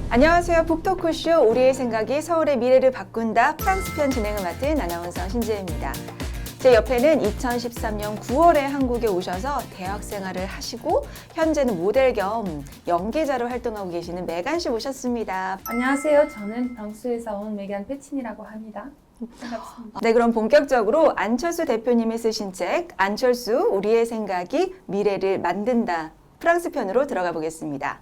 안녕하세요. 북토크쇼 우리의 생각이 서울의 미래를 바꾼다 프랑스 편 진행을 맡은 아나운서 신지혜입니다. 제 옆에는 2013년 9월에 한국에 오셔서 대학 생활을 하시고 현재는 모델 겸 연기자로 활동하고 계시는 메간 씨 모셨습니다. 안녕하세요. 저는 프랑스에서 온 메간 패친이라고 합니다. 반갑습니다. 네, 그럼 본격적으로 안철수 대표님이 쓰신 책 안철수 우리의 생각이 미래를 만든다 프랑스 편으로 들어가 보겠습니다.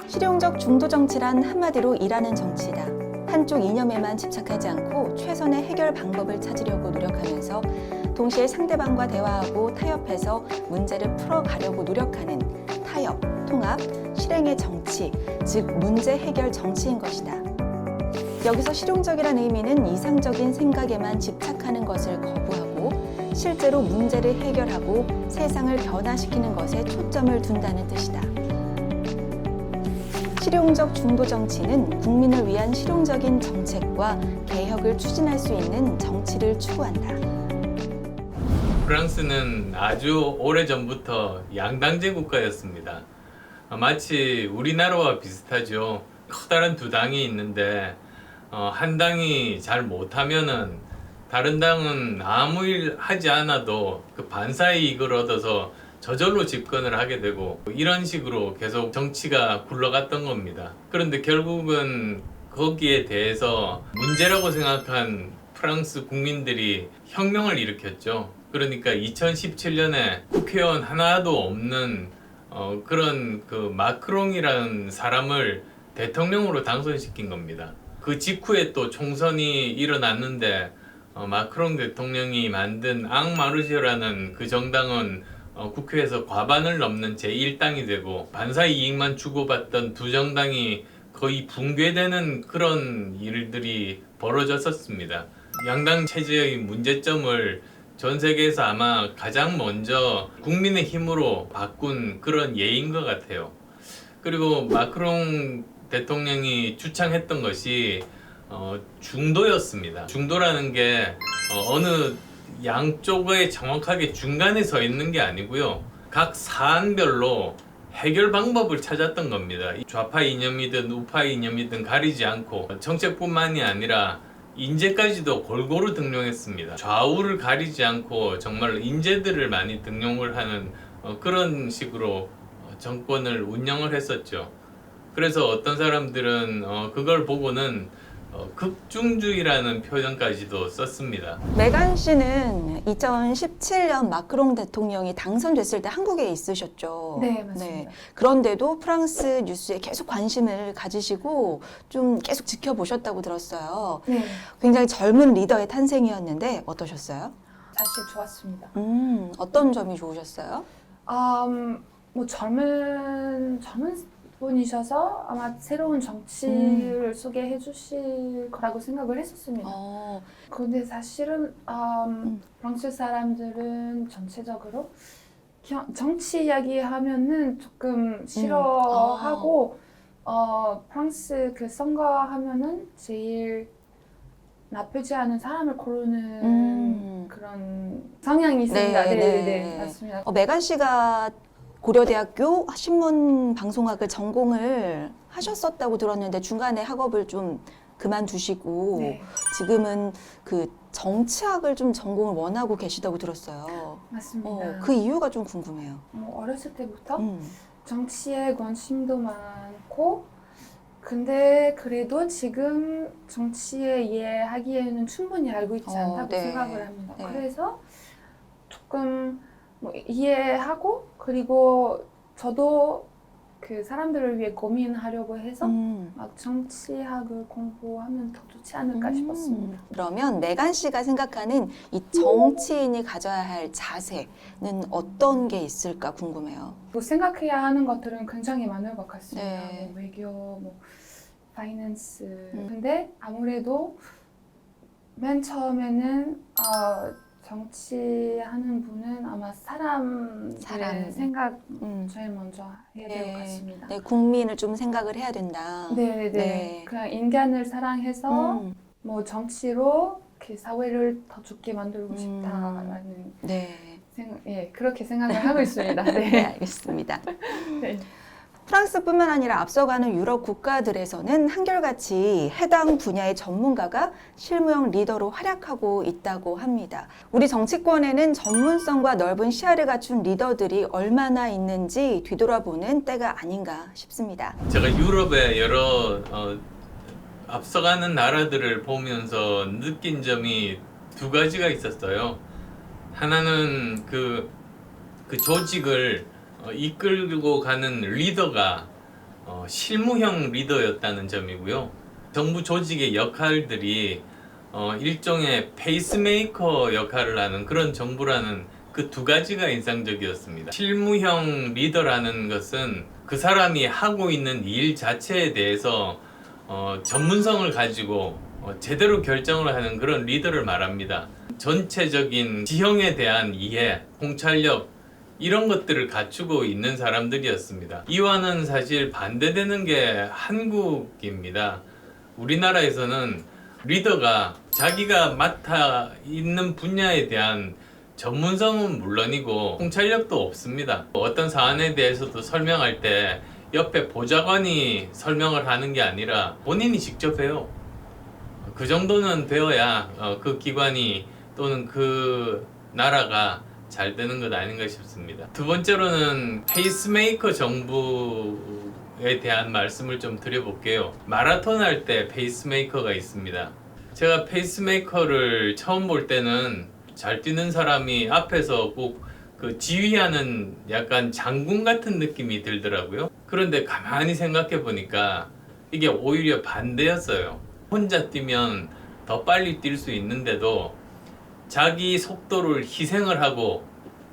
실용적 중도 정치란 한마디로 일하는 정치다. 한쪽 이념에만 집착하지 않고 최선의 해결 방법을 찾으려고 노력하면서 동시에 상대방과 대화하고 타협해서 문제를 풀어가려고 노력하는 타협, 통합, 실행의 정치, 즉 문제 해결 정치인 것이다. 여기서 실용적이란 의미는 이상적인 생각에만 집착하는 것을 거부하고 실제로 문제를 해결하고 세상을 변화시키는 것에 초점을 둔다는 뜻이다. 실용적 중도 정치는 국민을 위한 실용적인 정책과 개혁을 추진할 수 있는 정치를 추구한다. 프랑스는 아주 오래전부터 양당제 국가였습니다. 마치 우리나라와 비슷하죠. 커다란 두 당이 있는데 한 당이 잘 못하면은 다른 당은 아무 일 하지 않아도 그 반사의 이익을 얻어서 저절로 집권을 하게 되고 이런 식으로 계속 정치가 굴러갔던 겁니다. 그런데 결국은 거기에 대해서 문제라고 생각한 프랑스 국민들이 혁명을 일으켰죠. 그러니까 2017년에 국회의원 하나도 없는 그런 그 마크롱이라는 사람을 대통령으로 당선시킨 겁니다. 그 직후에 또 총선이 일어났는데 마크롱 대통령이 만든 앙마르제라는 그 정당은 국회에서 과반을 넘는 제1당이 되고 반사의 이익만 주고받던 두 정당이 거의 붕괴되는 그런 일들이 벌어졌었습니다. 양당 체제의 문제점을 전 세계에서 아마 가장 먼저 국민의 힘으로 바꾼 그런 예인 것 같아요. 그리고 마크롱 대통령이 주창했던 것이 중도였습니다. 중도라는 게 어느 양쪽에 정확하게 중간에 서 있는 게 아니고요. 각 사안별로 해결 방법을 찾았던 겁니다. 좌파 이념이든 우파 이념이든 가리지 않고 정책뿐만이 아니라 인재까지도 골고루 등용했습니다. 좌우를 가리지 않고 정말 인재들을 많이 등용을 하는 그런 식으로 정권을 운영을 했었죠. 그래서 어떤 사람들은 그걸 보고는 극중주의라는 표현까지도 썼습니다. 메간 씨는 2017년 마크롱 대통령이 당선됐을 때 한국에 있으셨죠? 네, 맞습니다. 그런데도 프랑스 뉴스에 계속 관심을 가지시고 좀 계속 지켜보셨다고 들었어요. 네, 굉장히 젊은 리더의 탄생이었는데 어떠셨어요? 사실 좋았습니다. 어떤 점이 좋으셨어요? 뭐 젊은 분이셔서 아마 새로운 정치를 소개해 주실 거라고 생각을 했었습니다. 그런데 사실은 프랑스 사람들은 전체적으로 정치 이야기하면은 조금 싫어하고 프랑스 그 선거하면은 제일 나쁘지 않은 사람을 고르는 그런 성향이 있습니다. 네, 맞습니다. 메간 씨가 고려대학교 신문 방송학을 전공을 하셨었다고 들었는데 중간에 학업을 좀 그만두시고 네, 지금은 그 정치학을 좀 전공을 원하고 계시다고 들었어요. 맞습니다. 그 이유가 좀 궁금해요. 어렸을 때부터 정치에 관심도 많고, 근데 그래도 지금 정치에 이해하기에는 충분히 알고 있지 않다고 생각을 합니다. 그래서 조금 뭐 이해하고, 그리고 저도 그 사람들을 위해 고민하려고 해서 막 정치학을 공부하면 더 좋지 않을까 싶었습니다. 그러면 메간 씨가 생각하는 이 정치인이 가져야 할 자세는 어떤 게 있을까 궁금해요. 뭐 생각해야 하는 것들은 굉장히 많을 것 같습니다. 네. 뭐 외교, 뭐 파이낸스. 근데 아무래도 맨 처음에는 정치하는 분은 아마 사람 생각 제일 먼저 해야 될 것 같습니다. 네, 국민을 좀 생각을 해야 된다. 네. 그냥 인간을 사랑해서 뭐 정치로 그 사회를 더 좋게 만들고 싶다라는 그렇게 생각을 하고 있습니다. 네, 네. 알겠습니다. 네. 프랑스뿐만 아니라 앞서가는 유럽 국가들에서는 한결같이 해당 분야의 전문가가 실무형 리더로 활약하고 있다고 합니다. 우리 정치권에는 전문성과 넓은 시야를 갖춘 리더들이 얼마나 있는지 뒤돌아보는 때가 아닌가 싶습니다. 제가 유럽의 여러 앞서가는 나라들을 보면서 느낀 점이 두 가지가 있었어요. 하나는 그 조직을 이끌고 가는 리더가 실무형 리더였다는 점이고요. 정부 조직의 역할들이 일종의 페이스메이커 역할을 하는 그런 정부라는 그 두 가지가 인상적이었습니다. 실무형 리더라는 것은 그 사람이 하고 있는 일 자체에 대해서 전문성을 가지고 제대로 결정을 하는 그런 리더를 말합니다. 전체적인 지형에 대한 이해, 통찰력 이런 것들을 갖추고 있는 사람들이었습니다. 이와는 사실 반대되는 게 한국입니다. 우리나라에서는 리더가 자기가 맡아 있는 분야에 대한 전문성은 물론이고 통찰력도 없습니다. 어떤 사안에 대해서도 설명할 때 옆에 보좌관이 설명을 하는 게 아니라 본인이 직접 해요. 그 정도는 배워야 그 기관이 또는 그 나라가 잘 되는 것 아닌가 싶습니다. 두 번째로는 페이스메이커 정부에 대한 말씀을 좀 드려볼게요. 마라톤 할 때 페이스메이커가 있습니다. 제가 페이스메이커를 처음 볼 때는 잘 뛰는 사람이 앞에서 꼭 그 지휘하는 약간 장군 같은 느낌이 들더라고요. 그런데 가만히 생각해 보니까 이게 오히려 반대였어요. 혼자 뛰면 더 빨리 뛸 수 있는데도 자기 속도를 희생을 하고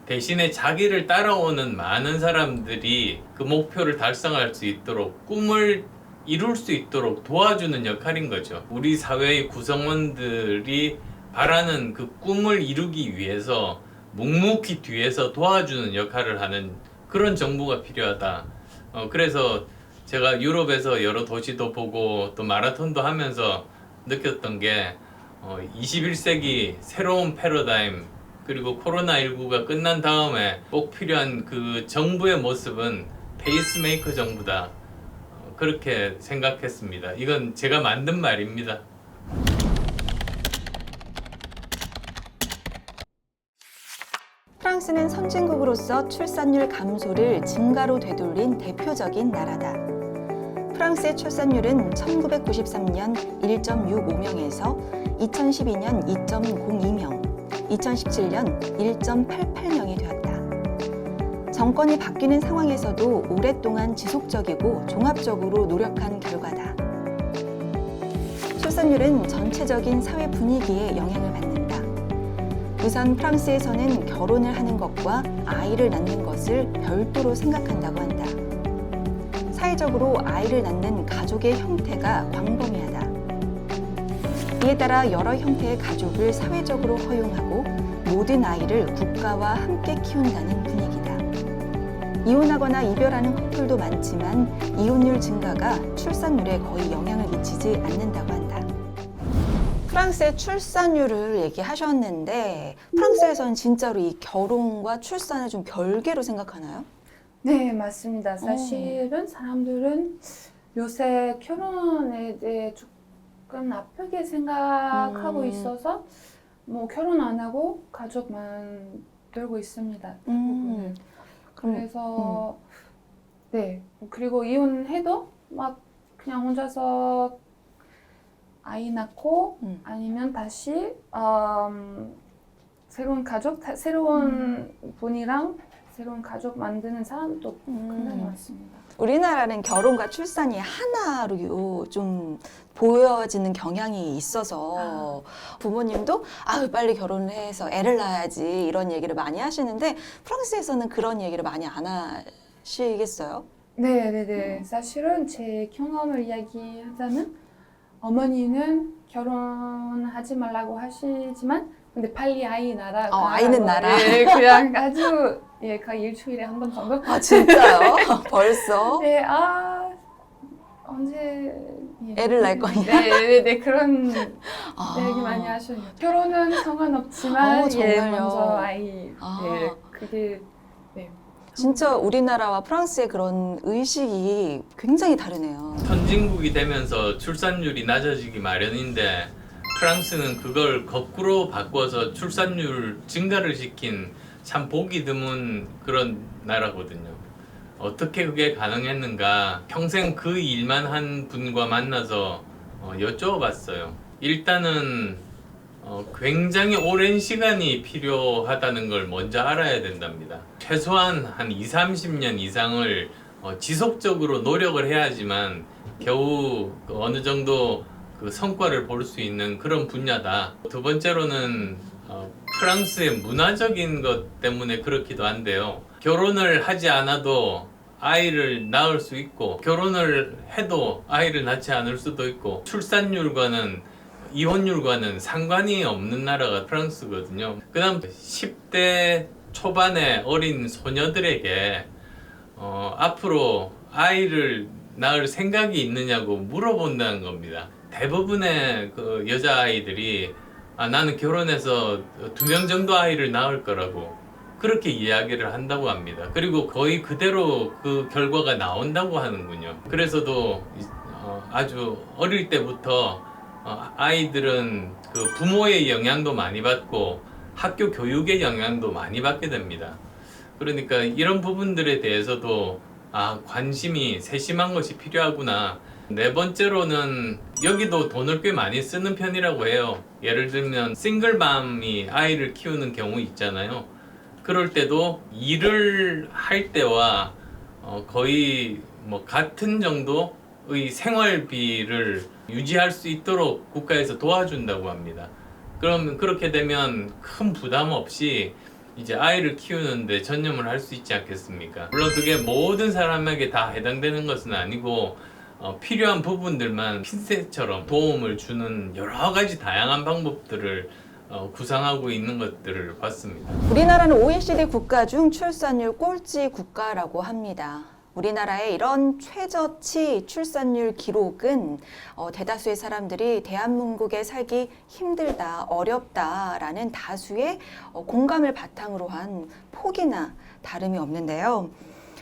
대신에 자기를 따라오는 많은 사람들이 그 목표를 달성할 수 있도록 꿈을 이룰 수 있도록 도와주는 역할인 거죠. 우리 사회의 구성원들이 바라는 그 꿈을 이루기 위해서 묵묵히 뒤에서 도와주는 역할을 하는 그런 정부가 필요하다. 그래서 제가 유럽에서 여러 도시도 보고 또 마라톤도 하면서 느꼈던 게 21세기 새로운 패러다임 그리고 코로나19가 끝난 다음에 꼭 필요한 그 정부의 모습은 페이스메이커 정부다. 그렇게 생각했습니다. 이건 제가 만든 말입니다. 프랑스는 선진국으로서 출산율 감소를 증가로 되돌린 대표적인 나라다. 프랑스의 출산율은 1993년 1.65명에서 2012년 2.02명, 2017년 1.88명이 되었다. 정권이 바뀌는 상황에서도 오랫동안 지속적이고 종합적으로 노력한 결과다. 출산율은 전체적인 사회 분위기에 영향을 받는다. 우선 프랑스에서는 결혼을 하는 것과 아이를 낳는 것을 별도로 생각한다고 한다. 사회적으로 아이를 낳는 가족의 형태가 광범위하다. 이에 따라 여러 형태의 가족을 사회적으로 허용하고 모든 아이를 국가와 함께 키운다는 분위기다. 이혼하거나 이별하는 커플도 많지만 이혼율 증가가 출산율에 거의 영향을 미치지 않는다고 한다. 프랑스의 출산율을 얘기하셨는데 프랑스에서는 진짜로 이 결혼과 출산을 좀 별개로 생각하나요? 네, 맞습니다. 사실은 사람들은 요새 결혼에 대해 조금 나쁘게 생각하고 있어서 뭐 결혼 안 하고 가족만 들고 있습니다. 대부분은. 그래서 네, 그리고 이혼해도 막 그냥 혼자서 아이 낳고 아니면 다시 새로운 가족, 새로운 분이랑 새로운 가족 만드는 사람도 굉장히 많습니다. 우리나라는 결혼과 출산이 하나로 좀 보여지는 경향이 있어서 부모님도 빨리 결혼을 해서 애를 낳아야지 이런 얘기를 많이 하시는데 프랑스에서는 그런 얘기를 많이 안 하시겠어요? 네. 사실은 제 경험을 이야기하자면 어머니는 결혼하지 말라고 하시지만 근데 빨리 아이 낳아. 아이는 낳아. 예, 그냥 아주 거의 일주일에 한 번 정도. 진짜요? 벌써? 네, 언제 애를 낳을 거냐? 네, 그런 아. 얘기 많이 하셔요. 결혼은 상관없지만 정말요? 먼저 아이. 아. 네, 그게 진짜 우리나라와 프랑스의 그런 의식이 굉장히 다르네요. 선진국이 되면서 출산율이 낮아지기 마련인데 프랑스는 그걸 거꾸로 바꿔서 출산율 증가를 시킨 참 보기 드문 그런 나라거든요. 어떻게 그게 가능했는가 평생 그 일만 한 분과 만나서 여쭤봤어요. 일단은 굉장히 오랜 시간이 필요하다는 걸 먼저 알아야 된답니다. 최소한 한 20-30년 이상을 지속적으로 노력을 해야지만 겨우 어느 정도 그 성과를 볼 수 있는 그런 분야다. 두 번째로는 프랑스의 문화적인 것 때문에 그렇기도 한데요. 결혼을 하지 않아도 아이를 낳을 수 있고 결혼을 해도 아이를 낳지 않을 수도 있고 출산율과는 이혼율과는 상관이 없는 나라가 프랑스거든요. 그 다음 10대 초반의 어린 소녀들에게 앞으로 아이를 낳을 생각이 있느냐고 물어본다는 겁니다. 대부분의 그 여자아이들이 나는 결혼해서 2명 정도 아이를 낳을 거라고 그렇게 이야기를 한다고 합니다. 그리고 거의 그대로 그 결과가 나온다고 하는군요. 그래서도 아주 어릴 때부터 아이들은 그 부모의 영향도 많이 받고 학교 교육의 영향도 많이 받게 됩니다. 그러니까 이런 부분들에 대해서도 관심이 세심한 것이 필요하구나. 네 번째로는 여기도 돈을 꽤 많이 쓰는 편이라고 해요. 예를 들면 싱글맘이 아이를 키우는 경우 있잖아요. 그럴 때도 일을 할 때와 거의 뭐 같은 정도의 생활비를 유지할 수 있도록 국가에서 도와준다고 합니다. 그럼 그렇게 되면 큰 부담 없이 이제 아이를 키우는데 전념을 할 수 있지 않겠습니까? 물론 그게 모든 사람에게 다 해당되는 것은 아니고 필요한 부분들만 핀셋처럼 도움을 주는 여러 가지 다양한 방법들을 구상하고 있는 것들을 봤습니다. 우리나라는 OECD 국가 중 출산율 꼴찌 국가라고 합니다. 우리나라의 이런 최저치 출산율 기록은 대다수의 사람들이 대한민국에 살기 힘들다, 어렵다라는 다수의 공감을 바탕으로 한 포기나 다름이 없는데요.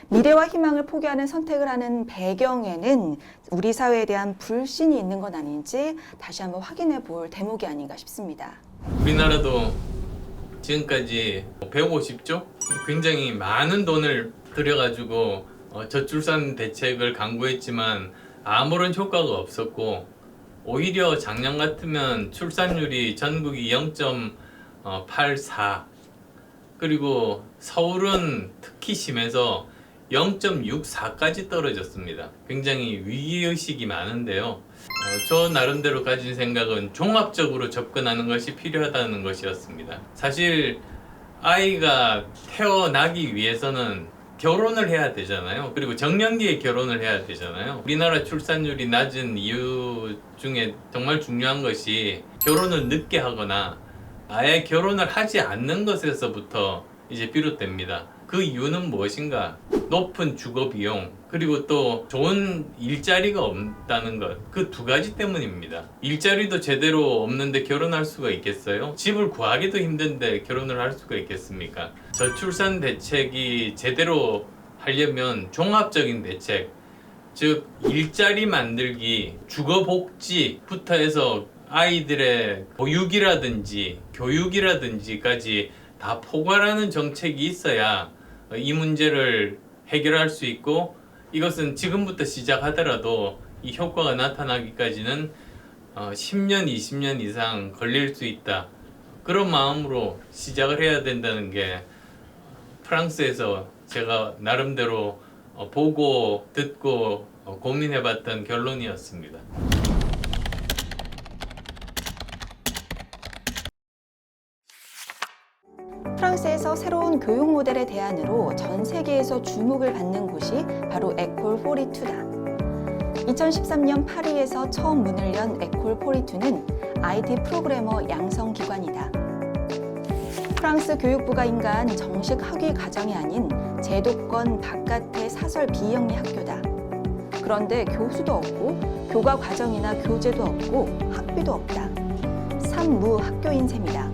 미래와 희망을 포기하는 선택을 하는 배경에는 우리 사회에 대한 불신이 있는 건 아닌지 다시 한번 확인해 볼 대목이 아닌가 싶습니다. 우리나라도 지금까지 150조? 굉장히 많은 돈을 들여가지고 저출산 대책을 강구했지만 아무런 효과가 없었고 오히려 작년 같으면 출산율이 전국이 0.84 그리고 서울은 특히 심해서 0.64까지 떨어졌습니다. 굉장히 위기의식이 많은데요. 저 나름대로 가진 생각은 종합적으로 접근하는 것이 필요하다는 것이었습니다. 사실 아이가 태어나기 위해서는 결혼을 해야 되잖아요. 그리고 정년기에 결혼을 해야 되잖아요. 우리나라 출산율이 낮은 이유 중에 정말 중요한 것이 결혼을 늦게 하거나 아예 결혼을 하지 않는 것에서부터 이제 비롯됩니다. 그 이유는 무엇인가? 높은 주거 비용, 그리고 또 좋은 일자리가 없다는 것. 그 두 가지 때문입니다. 일자리도 제대로 없는데 결혼할 수가 있겠어요? 집을 구하기도 힘든데 결혼을 할 수가 있겠습니까? 저출산 대책이 제대로 하려면 종합적인 대책, 즉 일자리 만들기, 주거 복지부터 해서 아이들의 보육이라든지 교육이라든지까지 다 포괄하는 정책이 있어야 이 문제를 해결할 수 있고, 이것은 지금부터 시작하더라도 이 효과가 나타나기까지는 10년, 20년 이상 걸릴 수 있다. 그런 마음으로 시작을 해야 된다는 게 프랑스에서 제가 나름대로 보고 듣고 고민해봤던 결론이었습니다. 프랑스에서 새로운 교육 모델의 대안으로 전 세계에서 주목을 받는 곳이 바로 에콜 포리투다. 2013년 파리에서 처음 문을 연 에콜 포리투는 IT 프로그래머 양성 기관이다. 프랑스 교육부가 인가한 정식 학위 과정이 아닌 제도권 바깥의 사설 비영리 학교다. 그런데 교수도 없고 교과 과정이나 교재도 없고 학비도 없다. 산무학교인 셈이다.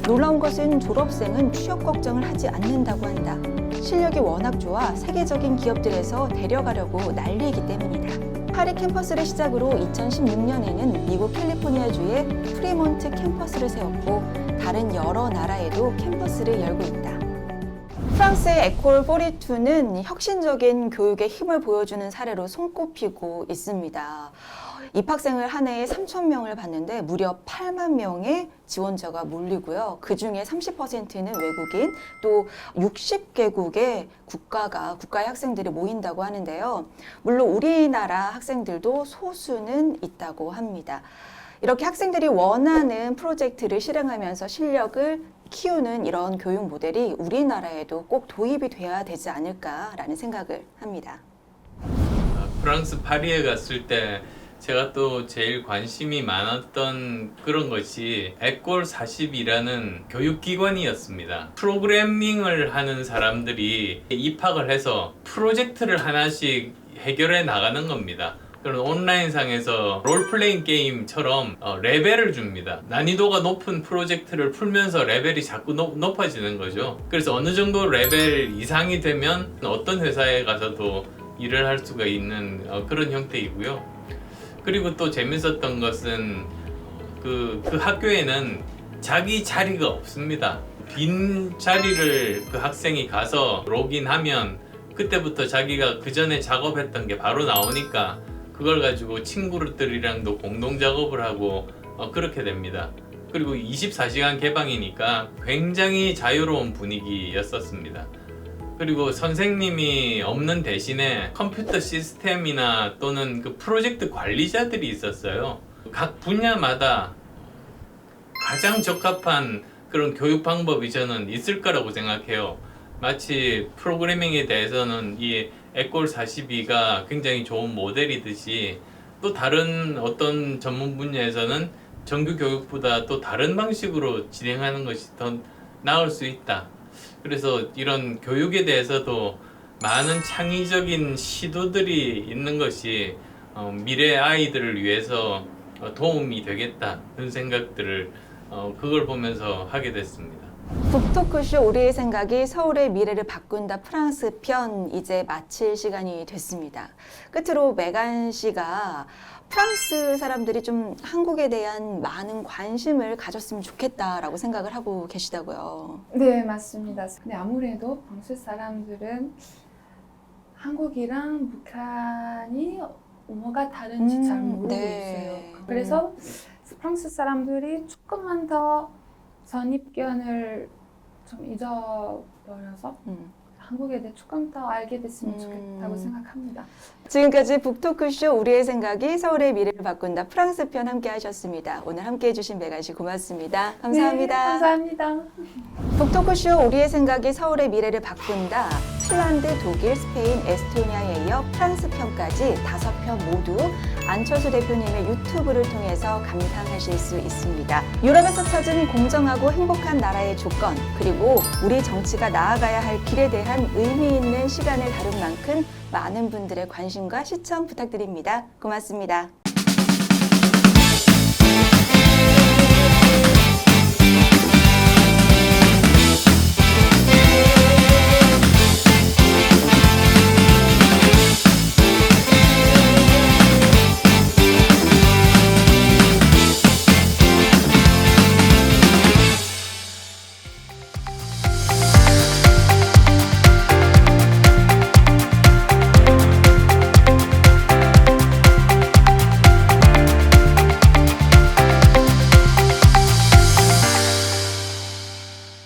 놀라운 것은 졸업생은 취업 걱정을 하지 않는다고 한다. 실력이 워낙 좋아 세계적인 기업들에서 데려가려고 난리이기 때문이다. 파리 캠퍼스를 시작으로 2016년에는 미국 캘리포니아주에 프리몬트 캠퍼스를 세웠고 다른 여러 나라에도 캠퍼스를 열고 있다. 프랑스의 에콜 42는 혁신적인 교육의 힘을 보여주는 사례로 손꼽히고 있습니다. 입학생을 한 해에 3,000명을 받는데 무려 8만 명의 지원자가 몰리고요. 그중에 30%는 외국인, 또 60개국의 국가의 학생들이 모인다고 하는데요. 물론 우리나라 학생들도 소수는 있다고 합니다. 이렇게 학생들이 원하는 프로젝트를 실행하면서 실력을 키우는 이런 교육 모델이 우리나라에도 꼭 도입이 돼야 되지 않을까라는 생각을 합니다. 프랑스 파리에 갔을 때 제가 또 제일 관심이 많았던 그런 것이 에콜 40이라는 교육기관이었습니다. 프로그래밍을 하는 사람들이 입학을 해서 프로젝트를 하나씩 해결해 나가는 겁니다. 그런 온라인상에서 롤플레잉 게임처럼 레벨을 줍니다. 난이도가 높은 프로젝트를 풀면서 레벨이 자꾸 높아지는 거죠. 그래서 어느 정도 레벨 이상이 되면 어떤 회사에 가서도 일을 할 수가 있는 그런 형태이고요. 그리고 또 재밌었던 것은 그 학교에는 자기 자리가 없습니다. 빈 자리를 그 학생이 가서 로그인하면 그때부터 자기가 그 전에 작업했던 게 바로 나오니까 그걸 가지고 친구들이랑도 공동 작업을 하고 그렇게 됩니다. 그리고 24시간 개방이니까 굉장히 자유로운 분위기였었습니다. 그리고 선생님이 없는 대신에 컴퓨터 시스템이나 또는 그 프로젝트 관리자들이 있었어요. 각 분야마다 가장 적합한 그런 교육 방법이 저는 있을 거라고 생각해요. 마치 프로그래밍에 대해서는 이 에콜 42가 굉장히 좋은 모델이듯이 또 다른 어떤 전문 분야에서는 정규 교육보다 또 다른 방식으로 진행하는 것이 더 나을 수 있다. 그래서 이런 교육에 대해서도 많은 창의적인 시도들이 있는 것이 미래 아이들을 위해서 도움이 되겠다 그런 생각들을 그걸 보면서 하게 됐습니다. 북토크쇼 우리의 생각이 서울의 미래를 바꾼다 프랑스 편 이제 마칠 시간이 됐습니다. 끝으로 메간 씨가 프랑스 사람들이 좀 한국에 대한 많은 관심을 가졌으면 좋겠다라고 생각을 하고 계시다고요. 네, 맞습니다. 근데 아무래도 프랑스 사람들은 한국이랑 북한이 뭐가 다른지 잘 모르고 네. 있어요. 그래서 프랑스 사람들이 조금만 더 선입견을 좀 잊어버려서 한국에 대해 조금 더 알게 됐으면 좋겠다고 생각합니다. 지금까지 북토크쇼 우리의 생각이 서울의 미래를 바꾼다 프랑스 편 함께 하셨습니다. 오늘 함께 해주신 메간 씨 고맙습니다. 감사합니다. 네, 감사합니다. 북토크쇼 우리의 생각이 서울의 미래를 바꾼다. 핀란드, 독일, 스페인, 에스토니아에 이어 프랑스 편까지 5편 모두 안철수 대표님의 유튜브를 통해서 감상하실 수 있습니다. 유럽에서 찾은 공정하고 행복한 나라의 조건, 그리고 우리 정치가 나아가야 할 길에 대한 의미 있는 시간을 다룬 만큼 많은 분들의 관심과 시청 부탁드립니다. 고맙습니다.